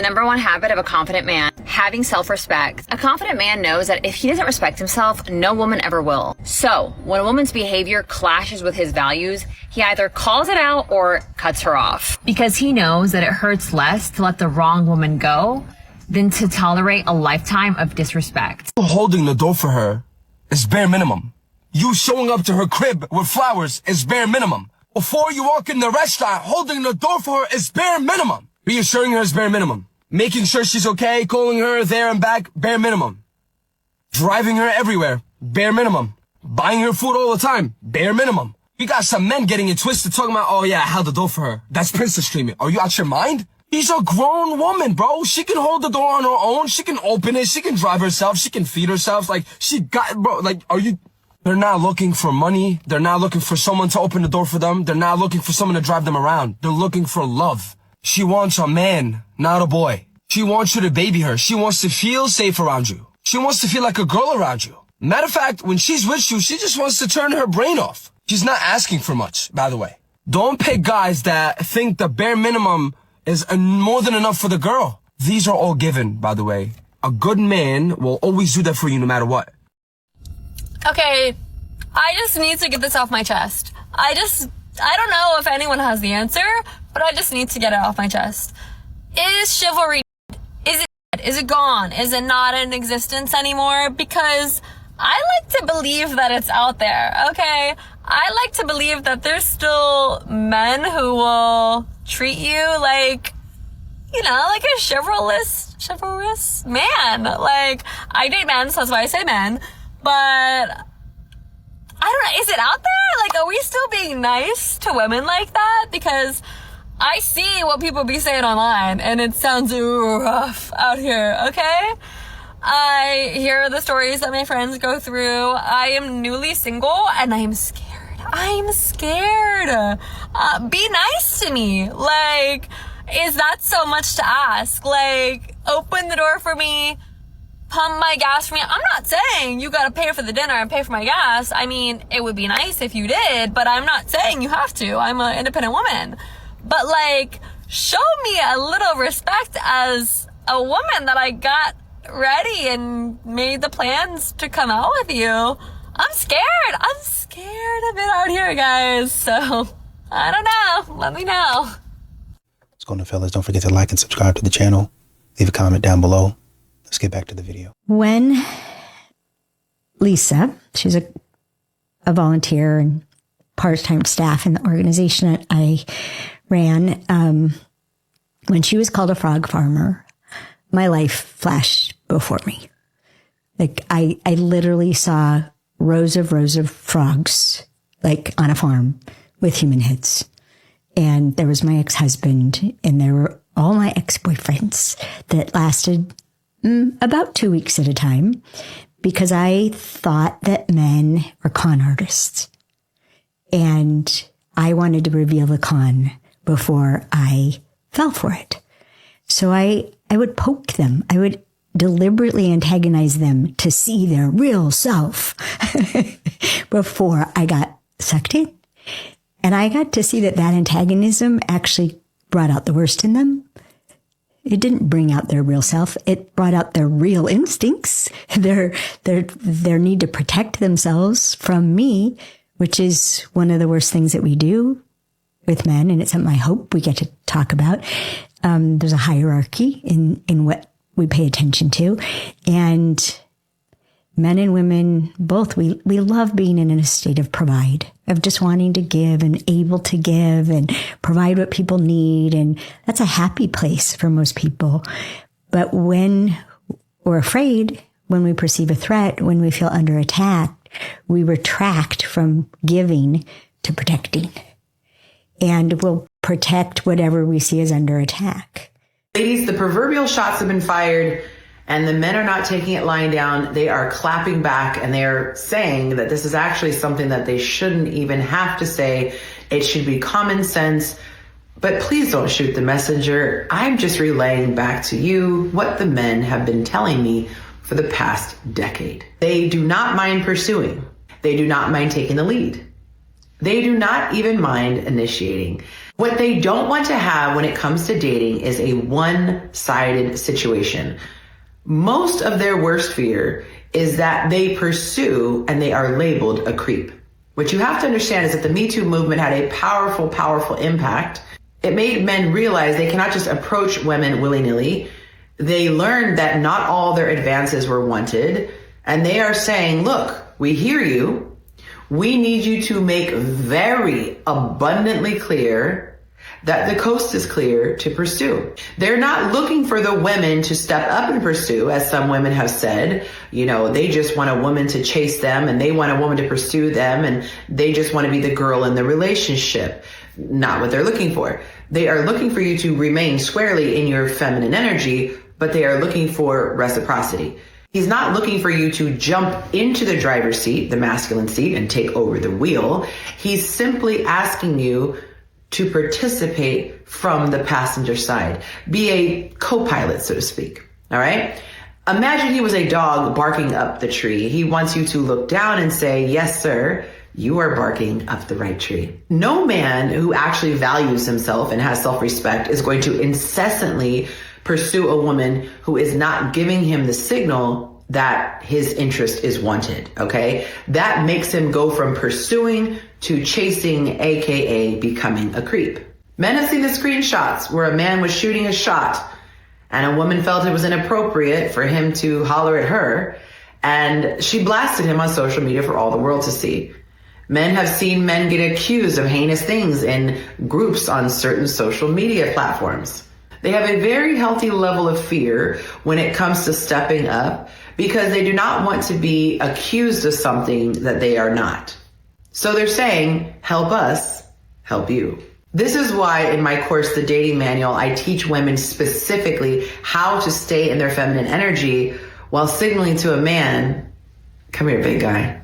The number one habit of a confident man, having self-respect. A confident man knows that if he doesn't respect himself, no woman ever will. So, when a woman's behavior clashes with his values, he either calls it out or cuts her off. Because he knows that it hurts less to let the wrong woman go than to tolerate a lifetime of disrespect. Holding the door for her is bare minimum. You showing up to her crib with flowers is bare minimum. Before you walk in the restaurant, holding the door for her is bare minimum. Reassuring her is bare minimum. Making sure she's okay, calling her there and back, bare minimum. Driving her everywhere, bare minimum. Buying her food all the time, bare minimum. You got some men getting it twisted talking about, oh yeah, I held the door for her. That's princess treatment. Are you out your mind? She's a grown woman, bro. She can hold the door on her own. She can open it. She can drive herself. She can feed herself. Like, they're not looking for money. They're not looking for someone to open the door for them. They're not looking for someone to drive them around. They're looking for love. She wants a man, not a boy. She wants you to baby her. She wants to feel safe around you. She wants to feel like a girl around you. Matter of fact, when she's with you, she just wants to turn her brain off. She's not asking for much, by the way. Don't pick guys that think the bare minimum is more than enough for the girl. These are all given, by the way. A good man will always do that for you no matter what. Okay, I just need to get this off my chest. I don't know if anyone has the answer, but I just need to get it off my chest. Is chivalry dead? Is it dead? Is it gone? Is it not in existence anymore? Because I like to believe that it's out there, okay? I like to believe that there's still men who will treat you like, you know, like a chivalrous man. Like, I date men, so that's why I say men. But I don't know, is it out there? Like, are we still being nice to women like that? Because I see what people be saying online, and it sounds rough out here, okay? I hear the stories that my friends go through. I am newly single, and I am scared. I'm scared. Be nice to me. Like, is that so much to ask? Like, open the door for me, pump my gas for me. I'm not saying you gotta pay for the dinner and pay for my gas. I mean, it would be nice if you did, but I'm not saying you have to. I'm an independent woman. But, like, show me a little respect as a woman that I got ready and made the plans to come out with you. I'm scared. I'm scared of it out here, guys. So, I don't know. Let me know. What's going on, fellas? Don't forget to like and subscribe to the channel. Leave a comment down below. Let's get back to the video. When Lisa, she's a volunteer and part-time staff in the organization that I ran, when she was called a frog farmer, my life flashed before me. Like, I literally saw rows of frogs, like on a farm with human heads. And there was my ex-husband, and there were all my ex-boyfriends that lasted about 2 weeks at a time, because I thought that men were con artists. And I wanted to reveal the con before I fell for it. So I would poke them. I would deliberately antagonize them to see their real self before I got sucked in. And I got to see that antagonism actually brought out the worst in them. It didn't bring out their real self. It brought out their real instincts, their need to protect themselves from me, which is one of the worst things that we do with men. And it's something I hope we get to talk about. There's a hierarchy in what we pay attention to, and men and women both, we love being in a state of provide, of just wanting to give and able to give and provide what people need. And that's a happy place for most people. But when we're afraid, when we perceive a threat, when we feel under attack, we retract from giving to protecting. And we'll protect whatever we see as under attack. Ladies, the proverbial shots have been fired, and the men are not taking it lying down. They are clapping back, and they are saying that this is actually something that they shouldn't even have to say. It should be common sense. But please don't shoot the messenger. I'm just relaying back to you what the men have been telling me for the past decade. They do not mind pursuing. They do not mind taking the lead. They do not even mind initiating. What they don't want to have when it comes to dating is a one-sided situation. Most of their worst fear is that they pursue and they are labeled a creep. What you have to understand is that the Me Too movement had a powerful, powerful impact. It made men realize they cannot just approach women willy-nilly. They learned that not all their advances were wanted. And they are saying, look, we hear you. We need you to make very abundantly clear that the coast is clear to pursue. They're not looking for the women to step up and pursue, as some women have said. You know, they just want a woman to chase them and they want a woman to pursue them and they just want to be the girl in the relationship. Not what they're looking for. They are looking for you to remain squarely in your feminine energy, but they are looking for reciprocity. He's not looking for you to jump into the driver's seat, the masculine seat, and take over the wheel. He's simply asking you to participate from the passenger side. Be a co-pilot, so to speak. All right? Imagine he was a dog barking up the tree. He wants you to look down and say, yes, sir, you are barking up the right tree. No man who actually values himself and has self-respect is going to incessantly pursue a woman who is not giving him the signal that his interest is wanted, okay? That makes him go from pursuing to chasing, aka becoming a creep. Men have seen the screenshots where a man was shooting a shot and a woman felt it was inappropriate for him to holler at her, and she blasted him on social media for all the world to see. Men have seen men get accused of heinous things in groups on certain social media platforms. They have a very healthy level of fear when it comes to stepping up because they do not want to be accused of something that they are not. So they're saying, help us, help you. This is why in my course, The Dating Manual, I teach women specifically how to stay in their feminine energy while signaling to a man, come here, big guy.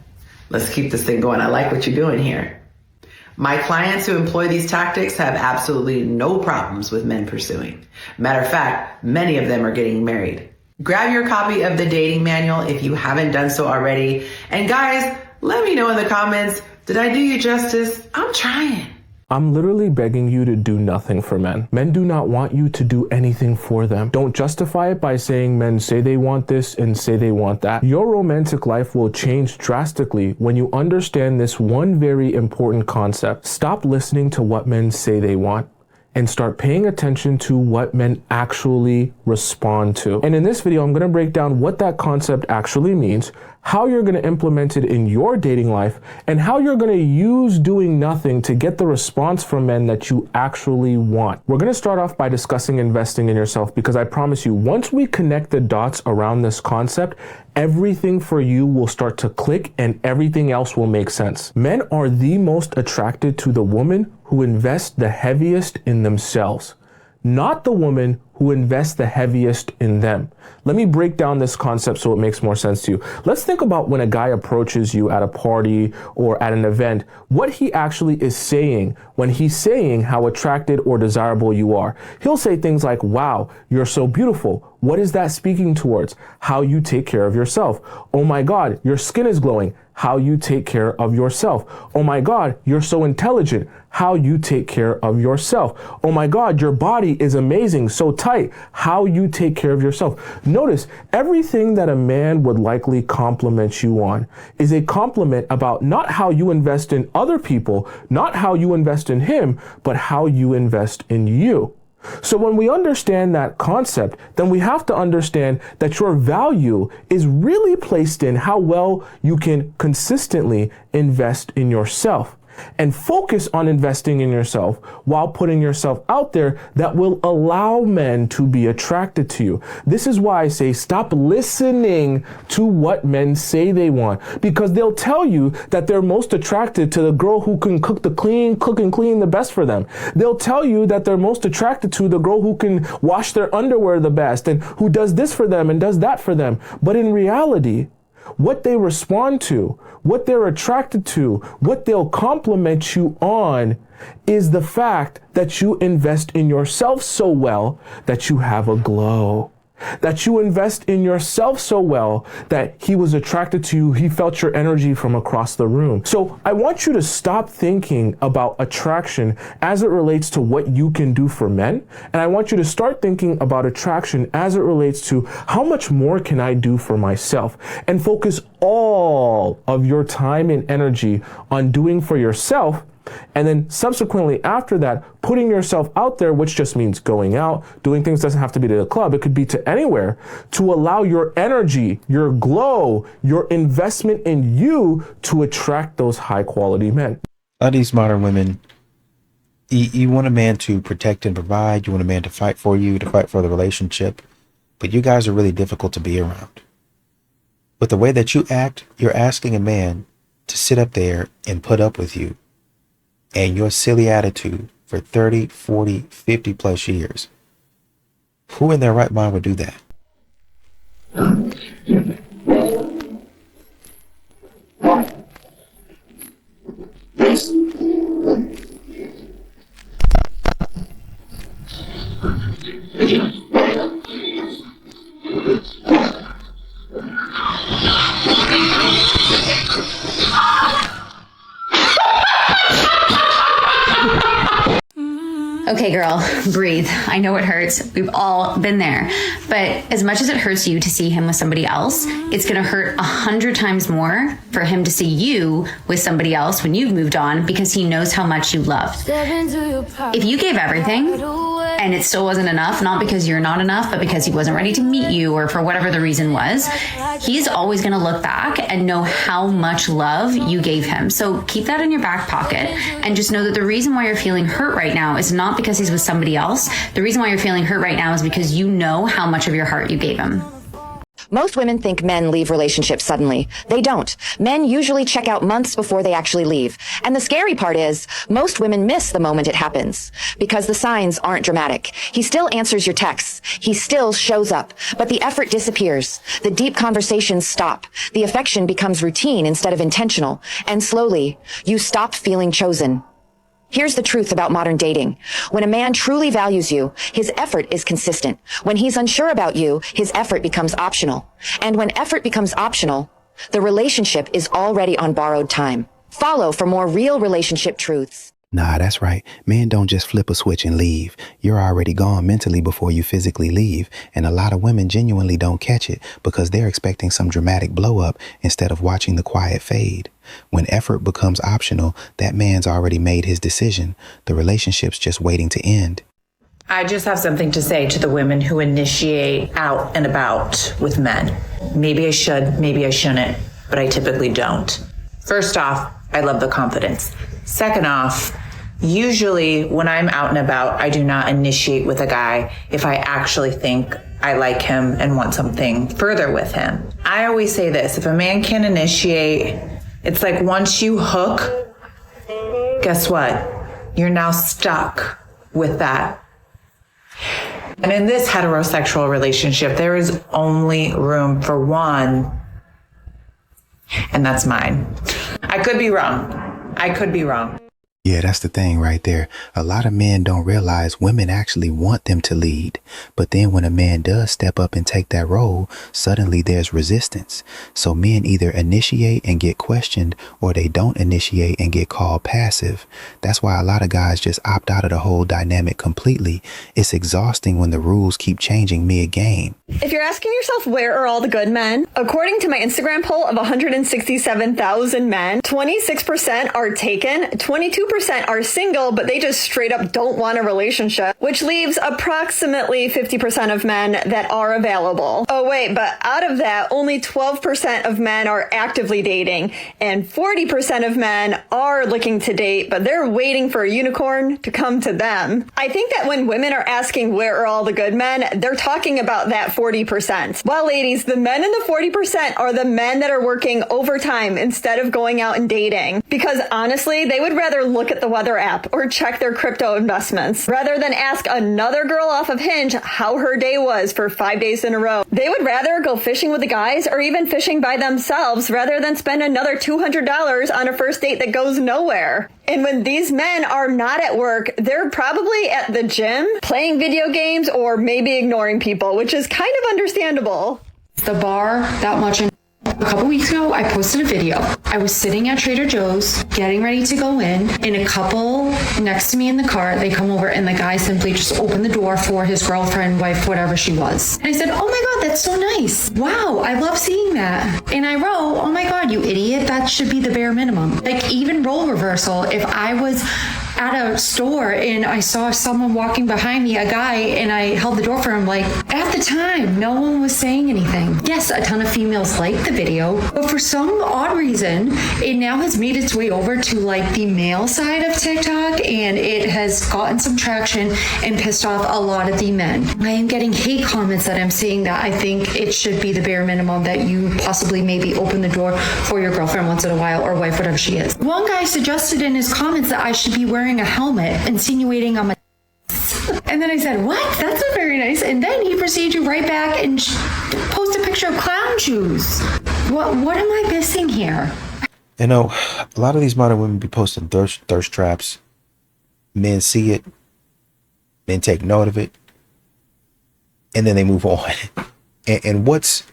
Let's keep this thing going. I like what you're doing here. My clients who employ these tactics have absolutely no problems with men pursuing. Matter of fact, many of them are getting married. Grab your copy of The Dating Manual if you haven't done so already. And guys, let me know in the comments, did I do you justice? I'm trying. I'm literally begging you to do nothing for men. Men do not want you to do anything for them. Don't justify it by saying men say they want this and say they want that. Your romantic life will change drastically when you understand this one very important concept. Stop listening to what men say they want and start paying attention to what men actually respond to. And in this video, I'm gonna break down what that concept actually means, how you're gonna implement it in your dating life, and how you're gonna use doing nothing to get the response from men that you actually want. We're gonna start off by discussing investing in yourself, because I promise you, once we connect the dots around this concept, everything for you will start to click and everything else will make sense. Men are the most attracted to the woman who invests the heaviest in themselves, not the woman who invests the heaviest in them. Let me break down this concept so it makes more sense to you. Let's think about when a guy approaches you at a party or at an event, what he actually is saying when he's saying how attracted or desirable you are. He'll say things like, wow, you're so beautiful. What is that speaking towards? How you take care of yourself. Oh my God, your skin is glowing. How you take care of yourself. Oh my God, you're so intelligent. How you take care of yourself. Oh my God, your body is amazing, so tight. How you take care of yourself. Notice, everything that a man would likely compliment you on is a compliment about not how you invest in other people, not how you invest in him, but how you invest in you. So when we understand that concept, then we have to understand that your value is really placed in how well you can consistently invest in yourself. And focus on investing in yourself while putting yourself out there that will allow men to be attracted to you. This is why I say stop listening to what men say they want, because they'll tell you that they're most attracted to the girl who can cook and clean the best for them. They'll tell you that they're most attracted to the girl who can wash their underwear the best and who does this for them and does that for them. But in reality, what they respond to, what they're attracted to, what they'll compliment you on is the fact that you invest in yourself so well that you have a glow. that you invest in yourself so well that he was attracted to you, he felt your energy from across the room. So I want you to stop thinking about attraction as it relates to what you can do for men. And I want you to start thinking about attraction as it relates to how much more can I do for myself, and focus all of your time and energy on doing for yourself. And then subsequently after that, putting yourself out there, which just means going out, doing things, doesn't have to be to the club. It could be to anywhere, to allow your energy, your glow, your investment in you to attract those high quality men. A lot of these modern women, you want a man to protect and provide. You want a man to fight for you, to fight for the relationship. But you guys are really difficult to be around. With the way that you act, you're asking a man to sit up there and put up with you and your silly attitude for 30, 40, 50 plus years. Who in their right mind would do that? Okay, girl, breathe. I know it hurts. We've all been there. But as much as it hurts you to see him with somebody else, it's going to hurt 100 times more for him to see you with somebody else when you've moved on, because he knows how much you love. If you gave everything and it still wasn't enough, not because you're not enough, but because he wasn't ready to meet you or for whatever the reason was, he's always going to look back and know how much love you gave him. So keep that in your back pocket and just know that the reason why you're feeling hurt right now is not because he's with somebody else. The reason why you're feeling hurt right now is because you know how much of your heart you gave him. Most women think men leave relationships suddenly. They don't. Men usually check out months before they actually leave. And the scary part is, most women miss the moment it happens because the signs aren't dramatic. He still answers your texts. He still shows up, but the effort disappears. The deep conversations stop. The affection becomes routine instead of intentional. And slowly, you stop feeling chosen. Here's the truth about modern dating. When a man truly values you, his effort is consistent. When he's unsure about you, his effort becomes optional. And when effort becomes optional, the relationship is already on borrowed time. Follow for more real relationship truths. Nah, that's right. Men don't just flip a switch and leave. You're already gone mentally before you physically leave. And a lot of women genuinely don't catch it because they're expecting some dramatic blow up instead of watching the quiet fade. When effort becomes optional, that man's already made his decision. The relationship's just waiting to end. I just have something to say to the women who initiate out and about with men. Maybe I should, maybe I shouldn't, but I typically don't. First off, I love the confidence. Second off, usually when I'm out and about, I do not initiate with a guy if I actually think I like him and want something further with him. I always say this, if a man can initiate, it's like once you hook, guess what? You're now stuck with that. And in this heterosexual relationship, there is only room for one, and that's mine. I could be wrong. I could be wrong. Yeah, that's the thing right there. A lot of men don't realize women actually want them to lead. But then when a man does step up and take that role, suddenly there's resistance. So men either initiate and get questioned, or they don't initiate and get called passive. That's why a lot of guys just opt out of the whole dynamic completely. It's exhausting when the rules keep changing mid-game. If you're asking yourself, where are all the good men? According to my Instagram poll of 167,000 men, 26% are taken, 22% are single, but they just straight up don't want a relationship, which leaves approximately 50% of men that are available. Oh wait, but out of that, only 12% of men are actively dating, and 40% of men are looking to date, but they're waiting for a unicorn to come to them. I think that when women are asking where are all the good men, they're talking about that 40%. Well, ladies, the men in the 40% are the men that are working overtime instead of going out and dating, because honestly, they would rather look look at the weather app or check their crypto investments. Rather than ask another girl off of Hinge how her day was for 5 days in a row, they would rather go fishing with the guys or even fishing by themselves rather than spend another $200 on a first date that goes nowhere. And when these men are not at work, they're probably at the gym, playing video games, or maybe ignoring people, which is kind of understandable. The bar that much. A couple weeks ago, I posted a video. I was sitting at Trader Joe's, getting ready to go in, and a couple next to me in the car, they come over, and the guy simply just opened the door for his girlfriend, wife, whatever she was. And I said, oh my God, that's so nice. Wow, I love seeing that. And I wrote, oh my God, you idiot, that should be the bare minimum. Like, even role reversal, if I was at a store and I saw someone walking behind me, a guy, and I held the door for him, like, at the time, no one was saying anything. Yes, a ton of females liked the video, but for some odd reason, it now has made its way over to like the male side of TikTok, and it has gotten some traction and pissed off a lot of the men. I am getting hate comments that I'm seeing that I think it should be the bare minimum that you possibly maybe open the door for your girlfriend once in a while, or wife, whatever she is. One guy suggested in his comments that I should be wearing a helmet, insinuating I'm a and then I said, what? That's not very nice. And then he proceeded to write back and post a picture of clown shoes. What am I missing here? You know, a lot of these modern women be posting thirst traps. Men see it, men take note of it, and then they move on. And what's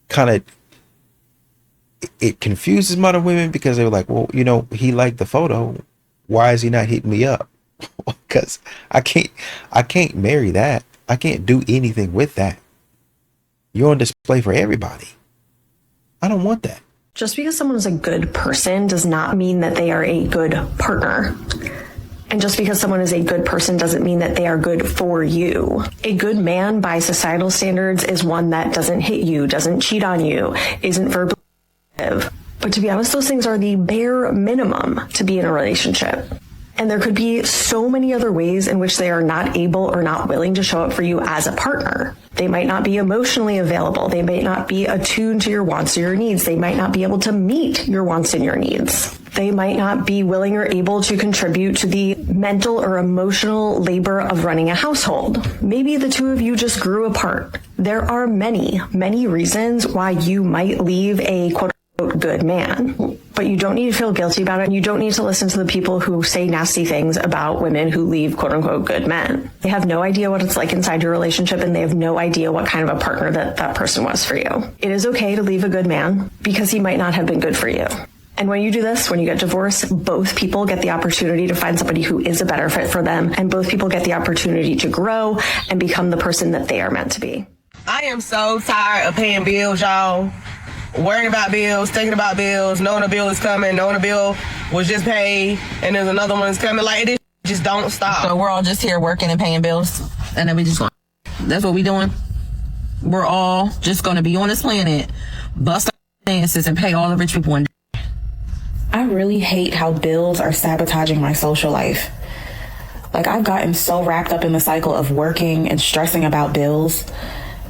kind of, it confuses modern women, because they were like, well, you know, he liked the photo. Why is he not hitting me up? Because I can't marry that. I can't do anything with that. You're on display for everybody. I don't want that. Just because someone is a good person does not mean that they are a good partner. And just because someone is a good person doesn't mean that they are good for you. A good man by societal standards is one that doesn't hit you, doesn't cheat on you, isn't verbally abusive. But to be honest, those things are the bare minimum to be in a relationship. And there could be so many other ways in which they are not able or not willing to show up for you as a partner. They might not be emotionally available. They may not be attuned to your wants or your needs. They might not be able to meet your wants and your needs. They might not be willing or able to contribute to the mental or emotional labor of running a household. Maybe the two of you just grew apart. There are many, many reasons why you might leave a quote good man, but you don't need to feel guilty about it. And you don't need to listen to the people who say nasty things about women who leave quote unquote good men. They have no idea what it's like inside your relationship, and they have no idea what kind of a partner that person was for you. It is okay to leave a good man because he might not have been good for you. And when you do this, when you get divorced, both people get the opportunity to find somebody who is a better fit for them, and both people get the opportunity to grow and become the person that they are meant to be. I am so tired of paying bills, y'all. Worrying about bills, thinking about bills, knowing a bill is coming, knowing a bill was just paid, and there's another one that's coming. Like, it just don't stop. So we're all just here working and paying bills, and then we just going, that's what we doing? We're all just going to be on this planet, bust our finances and pay all the rich people one day. I really hate how bills are sabotaging my social life. Like, I've gotten so wrapped up in the cycle of working and stressing about bills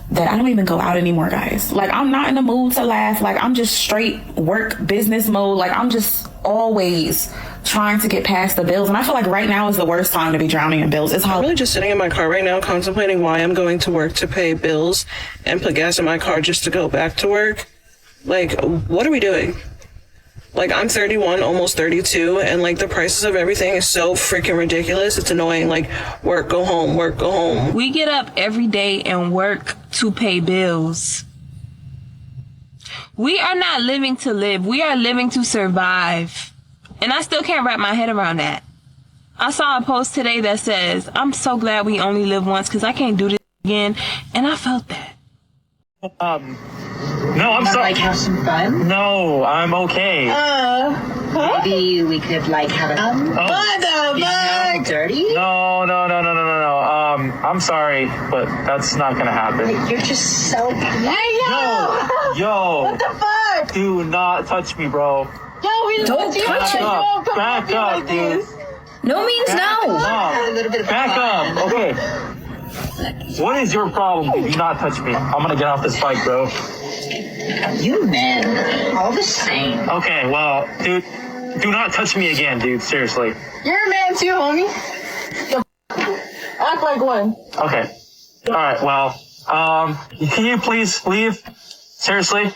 that I don't even go out anymore, guys. Like, I'm not in the mood to laugh. Like, I'm just straight work business mode. Like, I'm just always trying to get past the bills. And I feel like right now is the worst time to be drowning in bills. I'm really just sitting in my car right now contemplating why I'm going to work to pay bills and put gas in my car just to go back to work. Like, what are we doing? Like, I'm 31, almost 32, and like the prices of everything is so freaking ridiculous. It's annoying. Like, work, go home, work, go home. We get up every day and work to pay bills. We are not living to live. We are living to survive. And I still can't wrap my head around that. I saw a post today that says, I'm so glad we only live once because I can't do this again. And I felt that. No, I'm sorry. Like, have some fun? No, I'm okay. Maybe we could, like, have a... What the fuck? Dirty? No. I'm sorry, but that's not gonna happen. Like, you're just so... Hey, Yo! What the fuck? Do not touch me, bro. Yo, we don't touch me. Back up, dude. No means no. Back up. Okay. What is your problem? Do not touch me. I'm gonna get off this bike, bro. You men, all the same. Okay, well, dude, Do not touch me again, dude. Seriously. You're a man too, homie. Act like one. Okay. All right. Well, can you please leave? Seriously.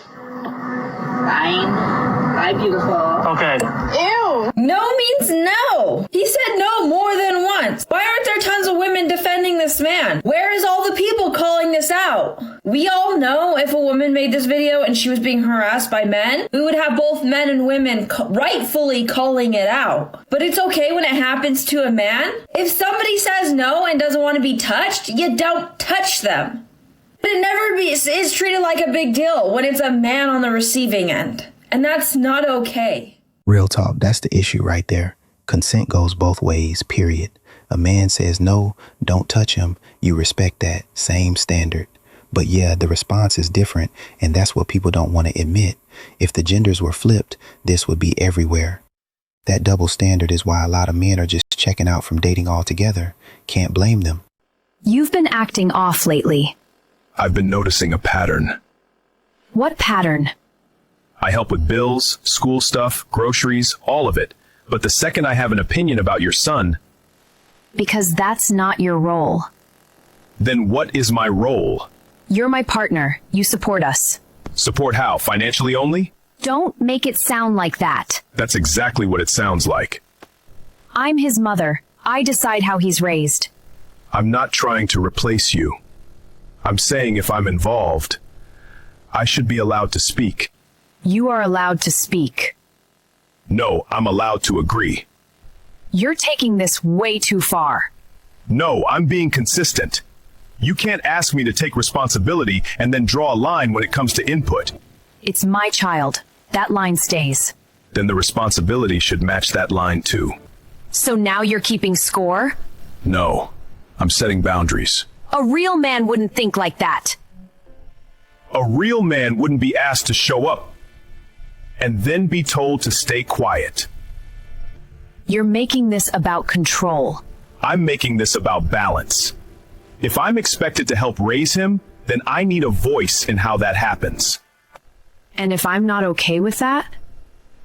Fine. Bye, beautiful. Okay. Ew. No means no. He said no more than once. Why aren't there tons of women defending this man? Where is all the people calling this out? We all know if a woman made this video and she was being harassed by men, we would have both men and women rightfully calling it out. But it's okay when it happens to a man. If somebody says no and doesn't want to be touched, you don't touch them. But it never is treated like a big deal when it's a man on the receiving end. And that's not okay. Real talk, that's the issue right there. Consent goes both ways, period. A man says no, don't touch him. You respect that. Same standard. But yeah, the response is different, and that's what people don't want to admit. If the genders were flipped, this would be everywhere. That double standard is why a lot of men are just checking out from dating altogether. Can't blame them. You've been acting off lately. I've been noticing a pattern. What pattern? I help with bills, school stuff, groceries, all of it. But the second I have an opinion about your son... Because that's not your role. Then what is my role? You're my partner. You support us. Support how? Financially only? Don't make it sound like that. That's exactly what it sounds like. I'm his mother. I decide how he's raised. I'm not trying to replace you. I'm saying if I'm involved, I should be allowed to speak. You are allowed to speak. No, I'm allowed to agree. You're taking this way too far. No, I'm being consistent. You can't ask me to take responsibility and then draw a line when it comes to input. It's my child. That line stays. Then the responsibility should match that line too. So now you're keeping score? No, I'm setting boundaries. A real man wouldn't think like that. A real man wouldn't be asked to show up and then be told to stay quiet. You're making this about control. I'm making this about balance. If I'm expected to help raise him, then I need a voice in how that happens. And if I'm not okay with that,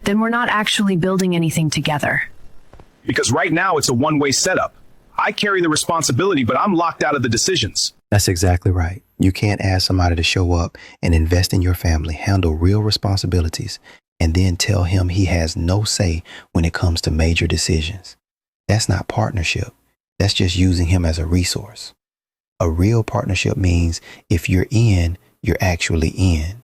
then we're not actually building anything together. Because right now it's a one-way setup. I carry the responsibility, but I'm locked out of the decisions. That's exactly right. You can't ask somebody to show up and invest in your family, handle real responsibilities, and then tell him he has no say when it comes to major decisions. That's not partnership. That's just using him as a resource. A real partnership means if you're in, you're actually in.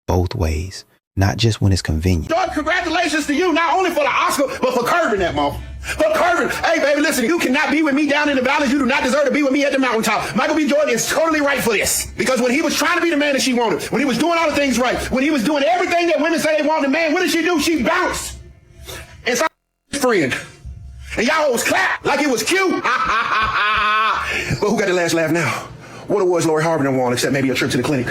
Both ways, not just when it's convenient. Jordan, congratulations to you, not only for the Oscar, but for curving that motherfucker. For curving. Hey, baby, listen, you cannot be with me down in the valleys. You do not deserve to be with me at the mountaintop. Michael B. Jordan is totally right for this. Because when he was trying to be the man that she wanted, when he was doing all the things right, when he was doing everything that women say they want in a man, what did she do? She bounced. And so friend. And y'all always clap like it was cute. But who got the last laugh now? What awards Lori Harvey won except maybe a trip to the clinic?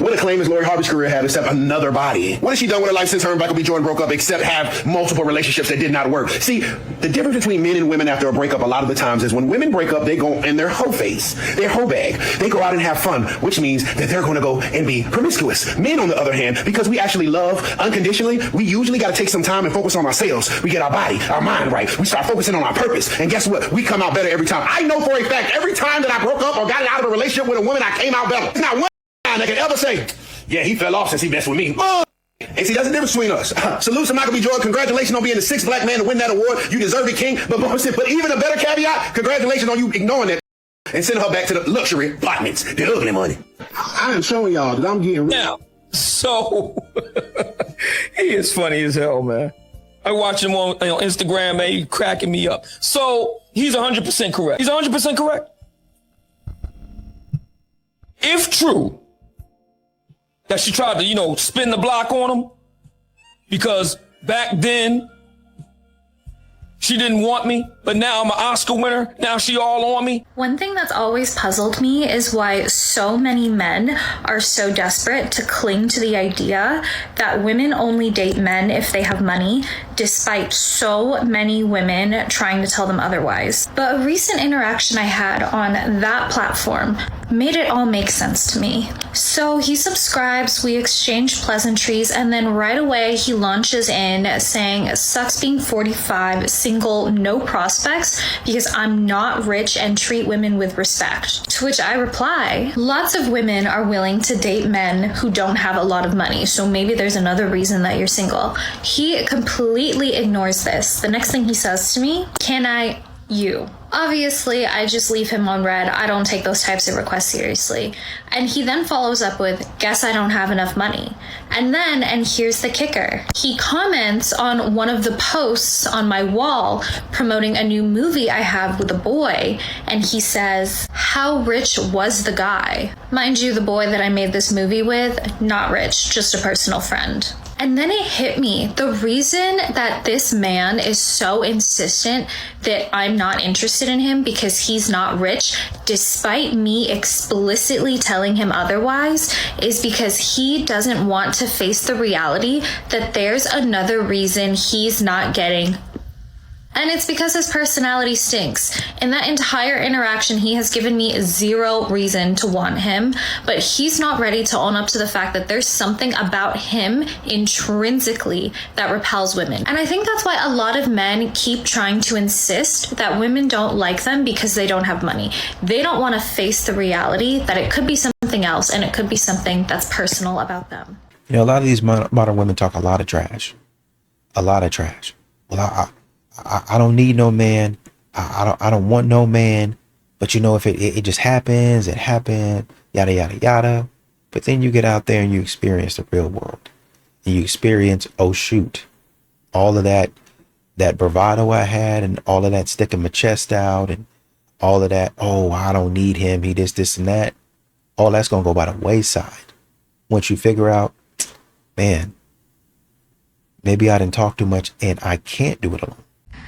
What acclaim has Lori Harvey's career had except another body? What has she done with her life since her and Michael B. Jordan broke up except have multiple relationships that did not work? See, the difference between men and women after a breakup a lot of the times is when women break up, they go in their hoe face, their hoe bag. They go out and have fun, which means that they're going to go and be promiscuous. Men, on the other hand, because we actually love unconditionally, we usually got to take some time and focus on ourselves. We get our body, our mind right. We start focusing on our purpose. And guess what? We come out better every time. I know for a fact, every time that I broke up or got out of a relationship with a woman, I came out better. There's not one time that can ever say, yeah, he fell off since he messed with me. And see, that's the difference between us. Salute to Michael B. Jordan. Congratulations on being the 6th black man to win that award. You deserve it, king. But even a better caveat, congratulations on you ignoring it and sending her back to the luxury apartments, the ugly money. I am showing y'all that I'm getting now. So he is funny as hell, man. I watch him on Instagram, man. He's cracking me up. So he's 100% correct. He's 100% correct. If true that she tried to, spin the block on him because back then she didn't want me But now I'm an Oscar winner. Now she all on me. One thing that's always puzzled me is why so many men are so desperate to cling to the idea that women only date men if they have money, despite so many women trying to tell them otherwise. But a recent interaction I had on that platform made it all make sense to me. So he subscribes, we exchange pleasantries, and then right away he launches in saying, sucks being 45, single, no prospects, because I'm not rich and treat women with respect. To which I reply, lots of women are willing to date men who don't have a lot of money, so maybe there's another reason that you're single. He completely ignores this. The next thing he says to me, can I, you? Obviously, I just leave him on red. I don't take those types of requests seriously. And he then follows up with, guess I don't have enough money. And then, and here's the kicker, he comments on one of the posts on my wall promoting a new movie I have with a boy, and he says, how rich was the guy? Mind you, the boy that I made this movie with, not rich, just a personal friend. And then it hit me. The reason that this man is so insistent that I'm not interested in him because he's not rich, despite me explicitly telling him otherwise, is because he doesn't want to face the reality that there's another reason he's not getting. And it's because his personality stinks. In that entire interaction, he has given me zero reason to want him, but he's not ready to own up to the fact that there's something about him intrinsically that repels women. And I think that's why a lot of men keep trying to insist that women don't like them because they don't have money. They don't want to face the reality that it could be something else, and it could be something that's personal about them. You know, a lot of these modern women talk a lot of trash. A lot of trash. Well, I don't need no man. I don't want no man. But you know, if it just happens, it happened, yada, yada, yada. But then you get out there and you experience the real world. And you experience, oh shoot, all of that bravado I had, and all of that sticking my chest out, and all of that, oh, I don't need him, he this, and that. All that's going to go by the wayside. Once you figure out, man, maybe I didn't talk too much and I can't do it alone.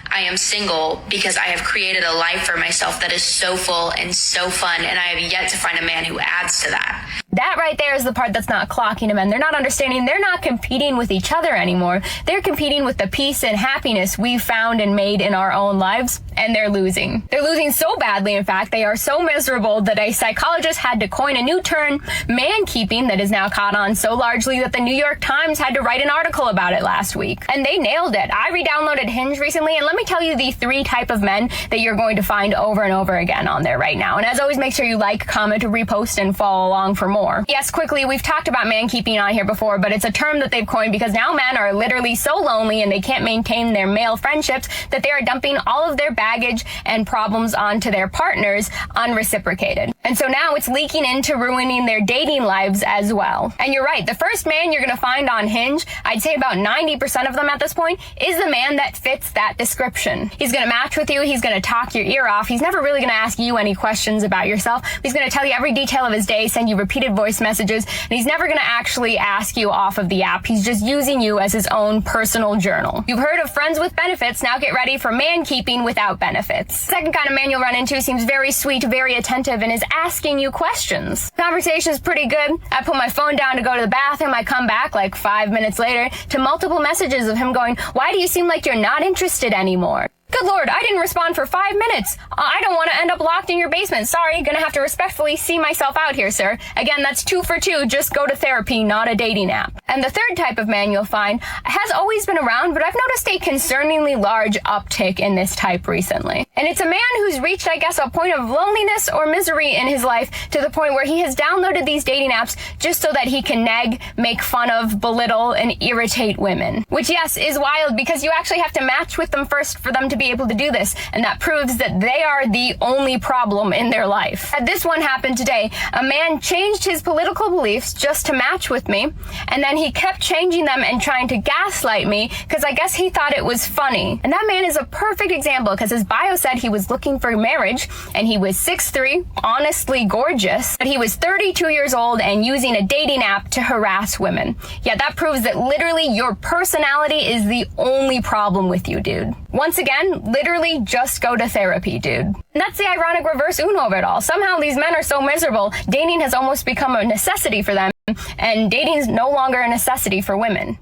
I am single because I have created a life for myself that is so full and so fun, and I have yet to find a man who adds to that. That right there is the part that's not clocking to men. They're not understanding. They're not competing with each other anymore. They're competing with the peace and happiness we've found and made in our own lives, and they're losing. They're losing so badly, in fact, they are so miserable that a psychologist had to coin a new term, man-keeping, that is now caught on so largely that the New York Times had to write an article about it last week. And they nailed it. I re-downloaded Hinge recently, and let me tell you the 3 type of men that you're going to find over and over again on there right now. And as always, make sure you like, comment, repost, and follow along for more. Yes, quickly, we've talked about man-keeping on here before, but it's a term that they've coined because now men are literally so lonely and they can't maintain their male friendships that they are dumping all of their baggage and problems onto their partners unreciprocated. And so now it's leaking into ruining their dating lives as well. And you're right, the first man you're going to find on Hinge, I'd say about 90% of them at this point, is the man that fits that description. He's going to match with you, he's going to talk your ear off, he's never really going to ask you any questions about yourself, he's going to tell you every detail of his day, send you repeated voice messages, and he's never going to actually ask you off of the app. He's just using you as his own personal journal. You've heard of friends with benefits, now get ready for man-keeping without benefits. Second kind of man you'll run into seems very sweet, very attentive, and is asking you questions. Conversation is pretty good. I put my phone down to go to the bathroom, I come back like 5 minutes later to multiple messages of him going, why do you seem like you're not interested anymore? Good Lord, I didn't respond for 5 minutes. I don't want to end up locked in your basement. Sorry, gonna have to respectfully see myself out here, sir. Again, that's 2 for 2. Just go to therapy, not a dating app. And the third type of man you'll find has always been around, but I've noticed a concerningly large uptick in this type recently. And it's a man who's reached, I guess, a point of loneliness or misery in his life to the point where he has downloaded these dating apps just so that he can nag, make fun of, belittle, and irritate women. Which, yes, is wild because you actually have to match with them first for them to be able to do this, and that proves that they are the only problem in their life. Had this one happened today, a man changed his political beliefs just to match with me, and then he kept changing them and trying to gaslight me because I guess he thought it was funny. And that man is a perfect example because his bio said he was looking for marriage, and he was 6'3", honestly gorgeous, but he was 32 years old and using a dating app to harass women. Yeah, that proves that literally your personality is the only problem with you, dude. Once again, men literally just go to therapy, dude. And that's the ironic reverse uno of it all. Somehow these men are so miserable, dating has almost become a necessity for them, and dating is no longer a necessity for women.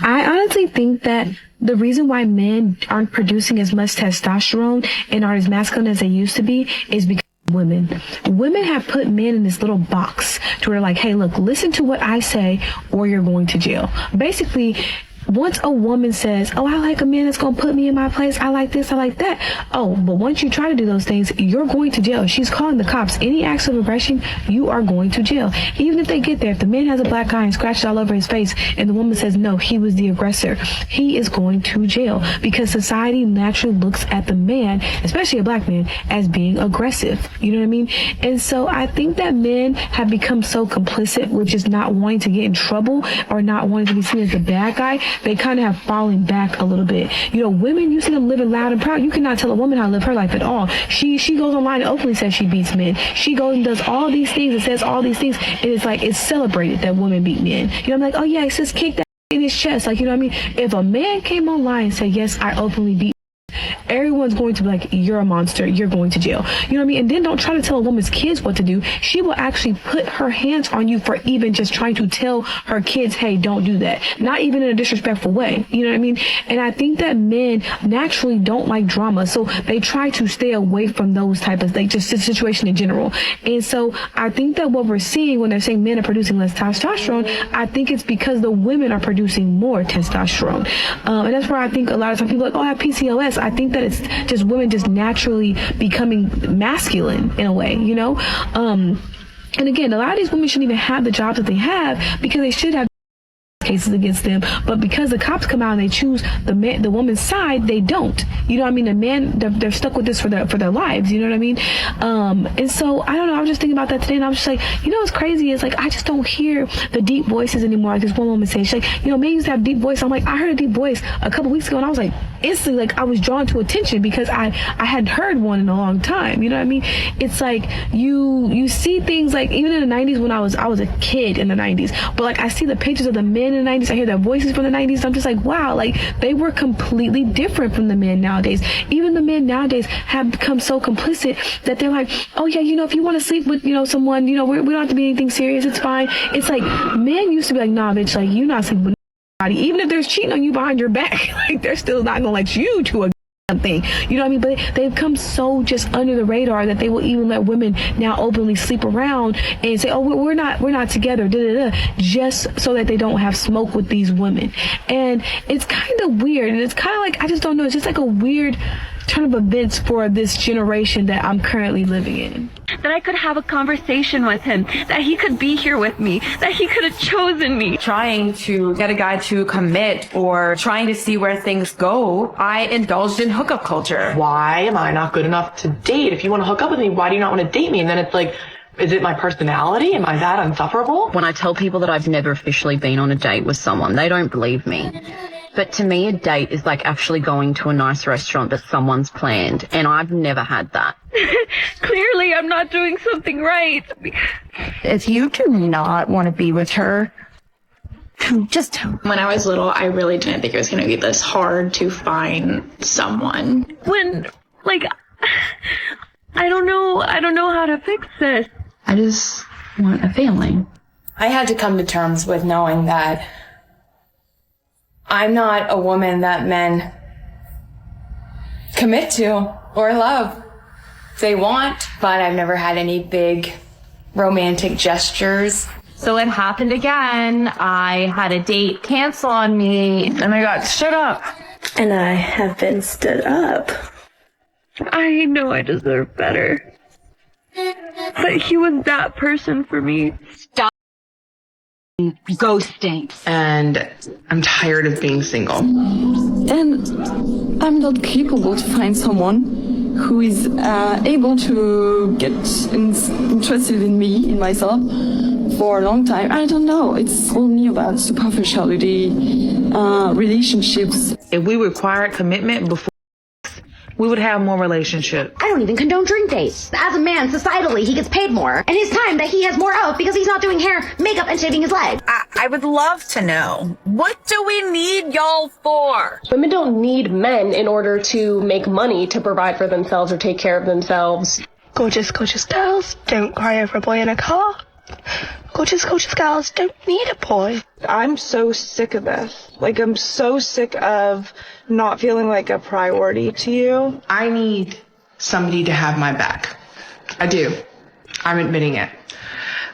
I honestly think that the reason why men aren't producing as much testosterone and aren't as masculine as they used to be is because women have put men in this little box to where, like, hey, look, listen to what I say or you're going to jail. Basically, once a woman says, oh, I like a man that's going to put me in my place, I like this, I like that. Oh, but once you try to do those things, you're going to jail. She's calling the cops. Any acts of aggression, you are going to jail. Even if they get there, if the man has a black eye and scratches all over his face and the woman says, no, he was the aggressor, he is going to jail because society naturally looks at the man, especially a black man, as being aggressive. You know what I mean? And so I think that men have become so complicit with just not wanting to get in trouble or not wanting to be seen as the bad guy. They kind of have fallen back a little bit. You know, women, you see them living loud and proud. You cannot tell a woman how to live her life at all. She goes online and openly says she beats men. She goes and does all these things and says all these things. And it's like, it's celebrated that women beat men. You know, I'm like, oh yeah, it's just kick that in his chest. Like, you know what I mean? If a man came online and said, yes, I openly beat, everyone's going to be like, you're a monster, you're going to jail. You know what I mean? And then don't try to tell a woman's kids what to do. She will actually put her hands on you for even just trying to tell her kids, hey, don't do that. Not even in a disrespectful way. You know what I mean? And I think that men naturally don't like drama. So they try to stay away from those type of, like, just the situation in general. And so I think that what we're seeing when they're saying men are producing less testosterone, I think it's because the women are producing more testosterone. And that's where I think a lot of times people are like, oh, I have PCOS. I think that it's just women just naturally becoming masculine in a way, you know? And again, a lot of these women shouldn't even have the jobs that they have because they should have cases against them, but because the cops come out and they choose the woman's side, they don't. You know what I mean? The man, they're stuck with this for their lives. You know what I mean? And so I don't know. I was just thinking about that today, and I was just like, you know what's crazy is, like, I just don't hear the deep voices anymore. Like this one woman said, she's like, you know, men used to have deep voice. I'm like, I heard a deep voice a couple weeks ago, and I was like, instantly, like, I was drawn to attention because I hadn't heard one in a long time. You know what I mean? It's like you see things, like, even in the 90s when I was a kid in the 90s, but like I see the pictures of the men in the 90s, I hear their voices from the 90s, I'm just like, wow, like they were completely different from the men nowadays. Even the men nowadays have become so complicit that they're like, oh yeah, you know, if you want to sleep with, you know, someone, you know, we don't have to be anything serious, it's fine. It's like men used to be like, nah, bitch, like you not sleeping with nobody. Even if they're cheating on you behind your back, like they're still not gonna let you to a thing. You know what I mean? But they've come so just under the radar that they will even let women now openly sleep around and say, oh, we're not together, just so that they don't have smoke with these women. And it's kind of weird, and it's kind of like, I just don't know, it's just like a weird turn of events for this generation that I'm currently living in. That I could have a conversation with him, that he could be here with me, that he could have chosen me. Trying to get a guy to commit or trying to see where things go, I indulged in hookup culture. Why am I not good enough to date? If you want to hook up with me, why do you not want to date me? And then it's like, is it my personality? Am I that insufferable? When I tell people that I've never officially been on a date with someone, they don't believe me. But to me, a date is like actually going to a nice restaurant that someone's planned, and I've never had that. Clearly, I'm not doing something right. If you do not want to be with her, just when I was little, I really didn't think it was going to be this hard to find someone. When, like, I don't know how to fix this. I just want a family. I had to come to terms with knowing that I'm not a woman that men commit to or love. They want, but I've never had any big romantic gestures. So it happened again. I had a date cancel on me, and I got stood up. And I have been stood up. I know I deserve better. But he was that person for me. Stop ghosting. And I'm tired of being single. And I'm not capable to find someone who is able to get interested in me, in myself, for a long time. I don't know. It's only about superficiality, relationships. If we require commitment before, we would have more relationship. I don't even condone drink dates. As a man, societally, he gets paid more. And his time that he has more of because he's not doing hair, makeup, and shaving his legs. I would love to know, what do we need y'all for? Women don't need men in order to make money to provide for themselves or take care of themselves. Gorgeous, gorgeous girls don't cry over a boy in a car. Gorgeous, gorgeous girls don't need a boy. I'm so sick of this. Like, I'm so sick of not feeling like a priority to you. I need somebody to have my back. I do. I'm admitting it.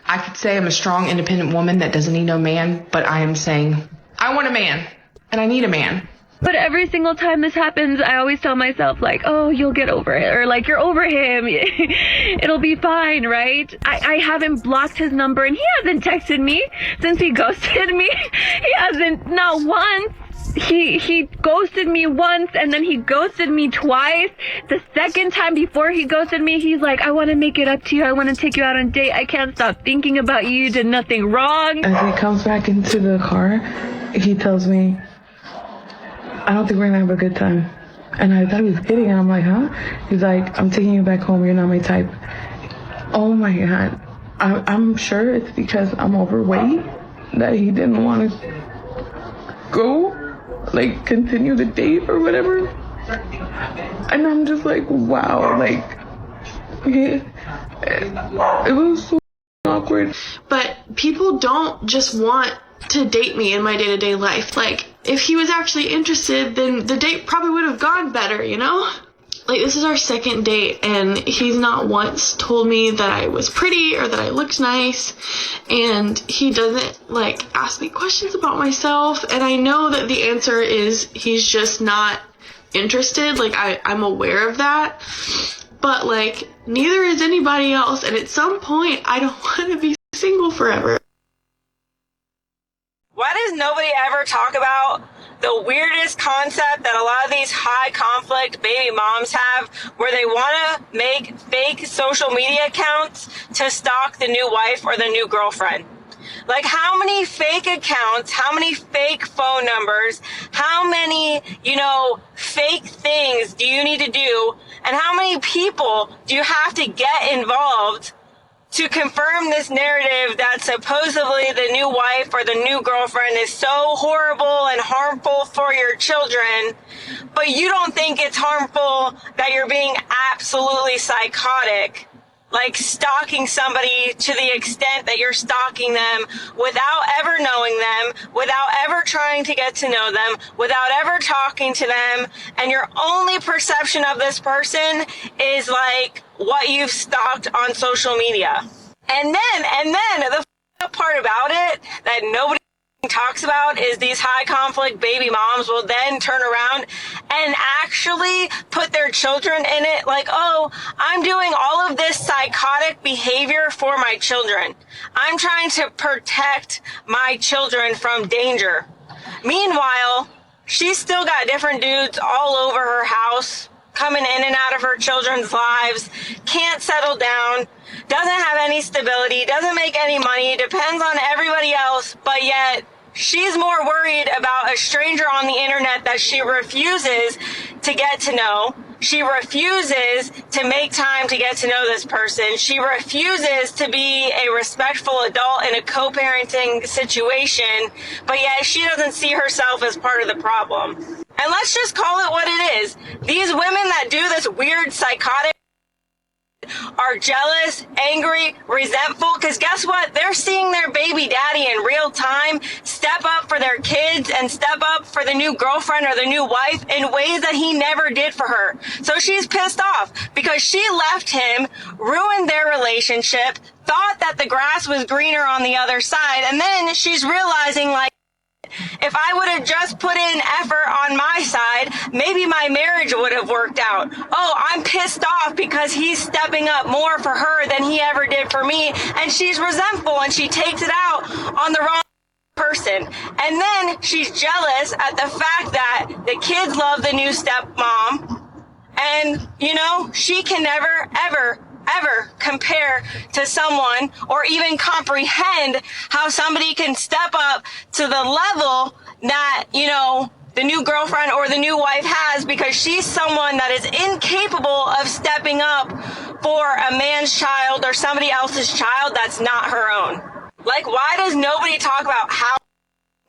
I could say I'm a strong, independent woman that doesn't need no man, but I am saying I want a man, and I need a man. But every single time this happens, I always tell myself, like, oh, you'll get over it. Or, like, you're over him. It'll be fine, right? I haven't blocked his number, and he hasn't texted me since he ghosted me. He hasn't, not once. He ghosted me once, and then he ghosted me twice. The second time before he ghosted me, he's like, I want to make it up to you. I want to take you out on a date. I can't stop thinking about you. You did nothing wrong. As he comes back into the car, he tells me, I don't think we're gonna have a good time. And I thought he was kidding, and I'm like, huh? He's like, I'm taking you back home, you're not my type. Oh my God. I'm sure it's because I'm overweight that he didn't want to go, like, continue the date or whatever. And I'm just like, wow, like, it was so awkward. But people don't just want to date me in my day-to-day life. Like, if he was actually interested, then the date probably would have gone better, you know? Like, this is our second date, and he's not once told me that I was pretty or that I looked nice, and he doesn't, like, ask me questions about myself, and I know that the answer is he's just not interested. Like, I'm aware of that, but, like, neither is anybody else, and at some point, I don't want to be single forever. Why does nobody ever talk about the weirdest concept that a lot of these high conflict baby moms have, where they want to make fake social media accounts to stalk the new wife or the new girlfriend? Like, how many fake accounts, how many fake phone numbers, how many, fake things do you need to do, and how many people do you have to get involved to confirm this narrative that supposedly the new wife or the new girlfriend is so horrible and harmful for your children, but you don't think it's harmful that you're being absolutely psychotic, like stalking somebody to the extent that you're stalking them without ever knowing them, without ever trying to get to know them, without ever talking to them, and your only perception of this person is like what you've stalked on social media. And then the f***ed up part about it that nobody talks about is these high conflict baby moms will then turn around and actually put their children in it, like, oh, I'm doing all of this psychotic behavior for my children. I'm trying to protect my children from danger. Meanwhile, she's still got different dudes all over her house, coming in and out of her children's lives, can't settle down, doesn't have any stability, doesn't make any money, depends on everybody else, but yet she's more worried about a stranger on the internet that she refuses to get to know. She refuses to make time to get to know this person. She refuses to be a respectful adult in a co-parenting situation, but yet she doesn't see herself as part of the problem. And let's just call it what it is. These women that do this weird psychotic are jealous, angry, resentful, because guess what? They're seeing their baby daddy in real time step up for their kids and step up for the new girlfriend or the new wife in ways that he never did for her. So she's pissed off because she left him, ruined their relationship, thought that the grass was greener on the other side, and then she's realizing, like, if I would have just put in effort on my side, maybe my marriage would have worked out. Oh, I'm pissed off because he's stepping up more for her than he ever did for me. And she's resentful and she takes it out on the wrong person. And then she's jealous at the fact that the kids love the new stepmom. And, she can never, ever compare to someone or even comprehend how somebody can step up to the level that, the new girlfriend or the new wife has because she's someone that is incapable of stepping up for a man's child or somebody else's child that's not her own. Like, why does nobody talk about how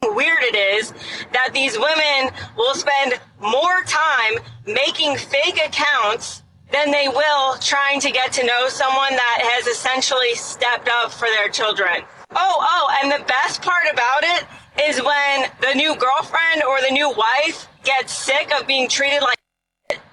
weird it is that these women will spend more time making fake accounts than they will trying to get to know someone that has essentially stepped up for their children? And the best part about it is when the new girlfriend or the new wife gets sick of being treated like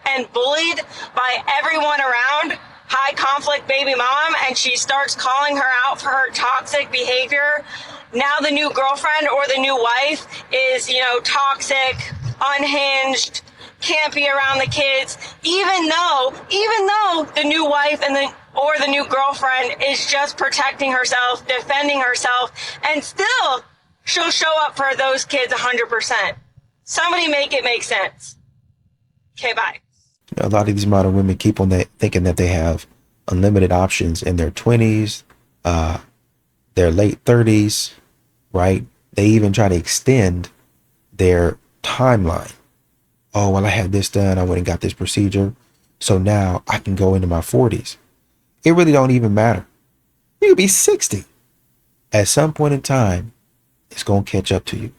and bullied by everyone around, high conflict baby mom, and she starts calling her out for her toxic behavior. Now the new girlfriend or the new wife is, toxic, unhinged, can't be around the kids, even though the new wife or the new girlfriend is just protecting herself, defending herself, and still she'll show up for those kids 100%. Somebody make it make sense. Okay, bye. A lot of these modern women keep on thinking that they have unlimited options in their 20s, their late 30s, right? They even try to extend their timeline. Oh, well, I had this done. I went and got this procedure. So now I can go into my 40s. It really don't even matter. You could be 60. At some point in time, it's going to catch up to you.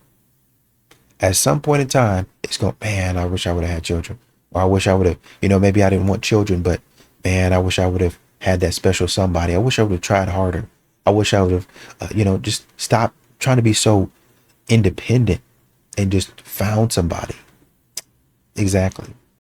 At some point in time, it's going, man, I wish I would have had children. Or I wish I would have, maybe I didn't want children, but man, I wish I would have had that special somebody. I wish I would have tried harder. I wish I would have, just stop trying to be so independent and just found somebody. Exactly.